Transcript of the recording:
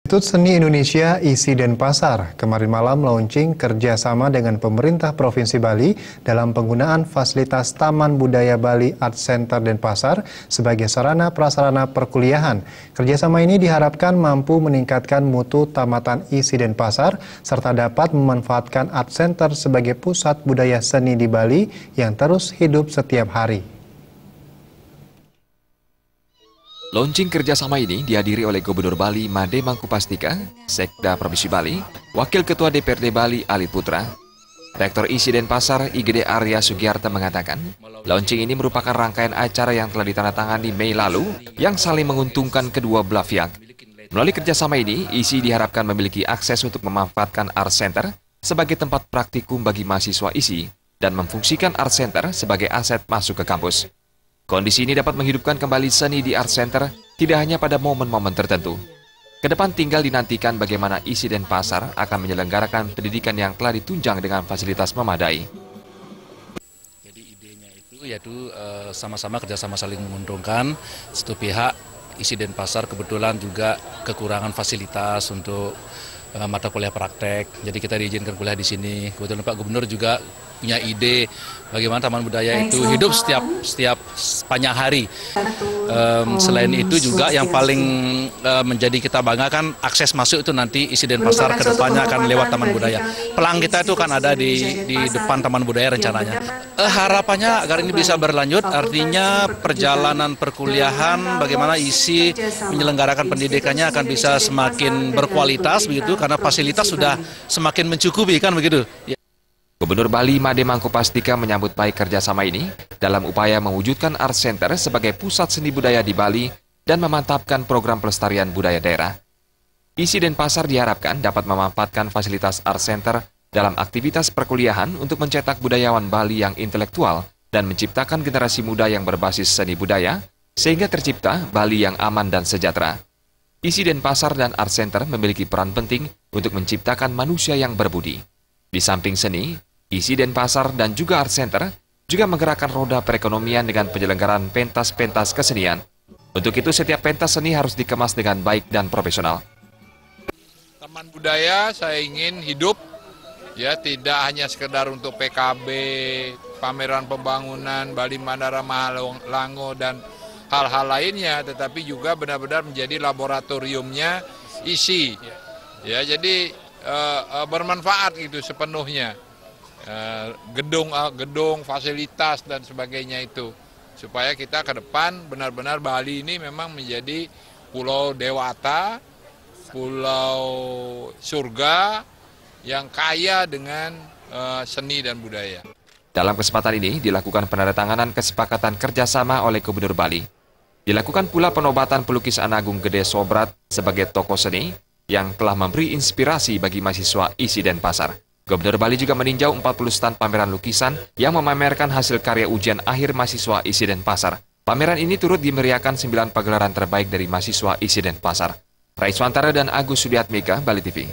Institut Seni Indonesia ISI Denpasar kemarin malam launching kerjasama dengan pemerintah Provinsi Bali dalam penggunaan fasilitas Taman Budaya Bali Art Center Denpasar sebagai sarana prasarana perkuliahan. Kerjasama ini diharapkan mampu meningkatkan mutu tamatan ISI Denpasar serta dapat memanfaatkan Art Center sebagai pusat budaya seni di Bali yang terus hidup setiap hari. Launching kerjasama ini dihadiri oleh Gubernur Bali Made Mangkupastika, Sekda Provinsi Bali, Wakil Ketua DPRD Bali Ali Putra. Rektor ISI Denpasar IGD Arya Sugiarto mengatakan, launching ini merupakan rangkaian acara yang telah ditandatangani Mei lalu yang saling menguntungkan kedua belah pihak. Melalui kerjasama ini, ISI diharapkan memiliki akses untuk memanfaatkan Art Center sebagai tempat praktikum bagi mahasiswa ISI dan memfungsikan Art Center sebagai aset masuk ke kampus. Kondisi ini dapat menghidupkan kembali seni di Art Center tidak hanya pada momen-momen tertentu. Kedepan tinggal dinantikan bagaimana ISI Denpasar akan menyelenggarakan pendidikan yang telah ditunjang dengan fasilitas memadai. Jadi idenya itu yaitu sama-sama kerjasama saling menguntungkan. Satu pihak ISI Denpasar kebetulan juga kekurangan fasilitas untuk mata kuliah praktek. Jadi kita diizinkan kuliah di sini. Kebetulan Pak Gubernur juga punya ide bagaimana taman budaya itu hidup setiap sepanjang hari. Selain itu juga yang paling menjadi kita banggakan akses masuk itu nanti ISI Denpasar ke depannya akan lewat taman budaya. Pelang kita itu kan ada di depan taman budaya rencananya. Harapannya agar ini bisa berlanjut, artinya perjalanan perkuliahan bagaimana ISI menyelenggarakan pendidikannya akan bisa semakin berkualitas begitu karena fasilitas sudah semakin mencukupi kan begitu. Gubernur Bali Made Mangkupastika menyambut baik kerjasama ini dalam upaya mewujudkan Art Center sebagai pusat seni budaya di Bali dan memantapkan program pelestarian budaya daerah. ISI Denpasar diharapkan dapat memanfaatkan fasilitas Art Center dalam aktivitas perkuliahan untuk mencetak budayawan Bali yang intelektual dan menciptakan generasi muda yang berbasis seni budaya sehingga tercipta Bali yang aman dan sejahtera. ISI Denpasar dan Art Center memiliki peran penting untuk menciptakan manusia yang berbudi. Di samping seni, ISI Denpasar dan juga Art Center juga menggerakkan roda perekonomian dengan penyelenggaraan pentas-pentas kesenian. Untuk itu setiap pentas seni harus dikemas dengan baik dan profesional. Taman budaya saya ingin hidup, ya tidak hanya sekedar untuk PKB, pameran pembangunan, Bali Mandara Mahalango dan hal-hal lainnya, tetapi juga benar-benar menjadi laboratoriumnya ISI. Ya, jadi bermanfaat gitu sepenuhnya. Gedung, fasilitas dan sebagainya itu supaya kita ke depan benar-benar Bali ini memang menjadi pulau dewata, pulau surga yang kaya dengan seni dan budaya. Dalam kesempatan ini dilakukan penandatanganan kesepakatan kerjasama oleh Gubernur Bali. Dilakukan pula penobatan pelukis Anagung Gede Sobrat sebagai tokoh seni yang telah memberi inspirasi bagi mahasiswa ISI Denpasar. Gubernur Bali juga meninjau 40 stand pameran lukisan yang memamerkan hasil karya ujian akhir mahasiswa ISI Denpasar. Pameran ini turut dimeriahkan 9 pagelaran terbaik dari mahasiswa ISI Denpasar. Raiswantara dan Agus Sudiatmika, Bali TV.